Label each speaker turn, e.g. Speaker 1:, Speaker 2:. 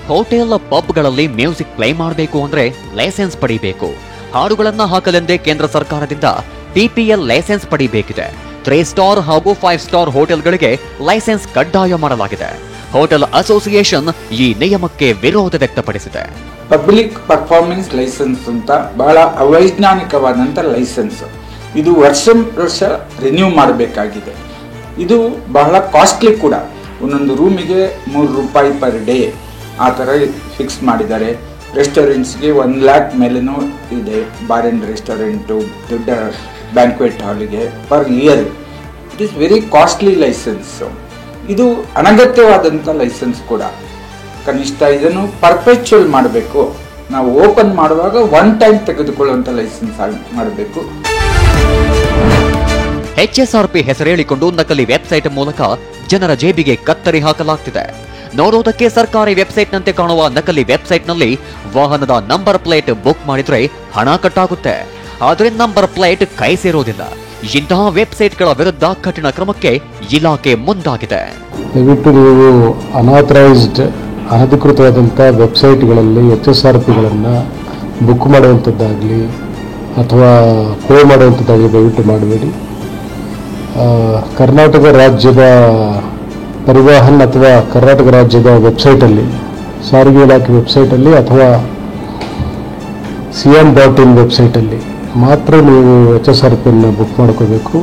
Speaker 1: Hotel ಪಬ್ಗಳಲ್ಲಿ music play ಮಾಡಬೇಕು ಅಂದ್ರೆ licence ಪಡಿಬೇಕು. ಹಾಡುಗಳನ್ನ ಹಾಕಲೆಂದೇ ಕೇಂದ್ರ ಸರ್ಕಾರದಿಂದ PPL ಲೈಸೆನ್ಸ್ ಪಡಿಬೇಕಿದೆ. 3 ಸ್ಟಾರ್ ಹಾಗೂ 5 ಸ್ಟಾರ್ ಹೋಟೆಲ್ಗಳಿಗೆ ಲೈಸೆನ್ಸ್ ಕಡ್ಡಾಯ ಮಾಡಲಾಗಿದೆ. ಹೋಟೆಲ್ ಅಸೋಸಿಯೇಷನ್ ಈ ನಿಯಮಕ್ಕೆ ವಿರೋಧ ವ್ಯಕ್ತಪಡಿಸಿದೆ.
Speaker 2: ಪಬ್ಲಿಕ್ ಪರ್ಫಾರ್ಮೆನ್ಸ್ ಲೈಸೆನ್ಸ್ ಅಂತ ಬಹಳ ಅವೈಜ್ಞಾನಿಕವಾದಂಥ ಲೈಸೆನ್ಸ್. ಇದು ವರ್ಷ ರಿನ್ಯೂ ಮಾಡಬೇಕಾಗಿದೆ. ಇದು ಬಹಳ ಕಾಸ್ಟ್ಲಿ ಕೂಡ. ಒಂದೊಂದು ರೂಮಿಗೆ ₹3 ಪರ್ ಡೇ ಆ ಥರ ಫಿಕ್ಸ್ ಮಾಡಿದ್ದಾರೆ. ರೆಸ್ಟೋರೆಂಟ್ಸ್ಗೆ 1 lakh ಮೇಲೇನೂ ಇದೆ. ಬಾರ್ ಆ್ಯಂಡ್ ರೆಸ್ಟೋರೆಂಟು, ದೊಡ್ಡ ಬ್ಯಾಂಕ್ವೆಟ್ ಹಾಲಿಗೆ per year. It is very costly licence. ಇದು ಅನಗತ್ಯವಾದಂಥ ಲೈಸೆನ್ಸ್ ಕೂಡ. ಕನಿಷ್ಠ ಇದನ್ನು ಪರ್ಪೆಚುವಲ್ ಮಾಡಬೇಕು. ನಾವು ಓಪನ್ ಮಾಡುವಾಗ 1 ಟೈಮ್ ತೆಗೆದುಕೊಳ್ಳುವಂಥ ಲೈಸೆನ್ಸ್ ಮಾಡಬೇಕು.
Speaker 1: HSRP ಹೆಸರೇಳಿಕೊಂಡು ನಕಲಿ ವೆಬ್ಸೈಟ್ ಮೂಲಕ ಜನರ ಜೇಬಿಗೆ ಕತ್ತರಿ ಹಾಕಲಾಗ್ತಿದೆ. ನೋಡೋದಕ್ಕೆ ಸರ್ಕಾರಿ ವೆಬ್ಸೈಟ್ನಂತೆ ಕಾಣುವ ನಕಲಿ ವೆಬ್ಸೈಟ್ನಲ್ಲಿ ವಾಹನದ ನಂಬರ್ ಪ್ಲೇಟ್ ಬುಕ್ ಮಾಡಿದ್ರೆ ಹಣ ಕಟ್ಟಾಗುತ್ತೆ. ಆದರೆ ನಂಬರ್ ಪ್ಲೇಟ್ ಕೈ ಸೇರೋದಿಲ್ಲ. ಇಂತಹ ವೆಬ್ಸೈಟ್ಗಳ ವಿರುದ್ಧ ಕಠಿಣ ಕ್ರಮಕ್ಕೆ ಇಲಾಖೆ ಮುಂದಾಗಿದೆ.
Speaker 3: ದಯವಿಟ್ಟು ನೀವು ಅನಾಥರೈಸ್ಡ್ ಅನಧಿಕೃತವಾದಂಥ ವೆಬ್ಸೈಟ್ಗಳಲ್ಲಿ HSRPಗಳನ್ನು ಬುಕ್ ಮಾಡುವಂಥದ್ದಾಗಲಿ ಅಥವಾ ಪೇ ಮಾಡುವಂಥದ್ದಾಗಲಿ ದಯವಿಟ್ಟು ಮಾಡಬೇಡಿ. ಕರ್ನಾಟಕ ರಾಜ್ಯದ ಪರಿವಾಹನ್ ಅಥವಾ ಕರ್ನಾಟಕ ರಾಜ್ಯದ ವೆಬ್ಸೈಟಲ್ಲಿ, ಸಾರಿಗೆ ಇಲಾಖೆ ವೆಬ್ಸೈಟಲ್ಲಿ ಅಥವಾ CM.in ವೆಬ್ಸೈಟಲ್ಲಿ ಮಾತ್ರ ನೀವು HSRPಯನ್ನು ಬುಕ್ ಮಾಡ್ಕೋಬೇಕು.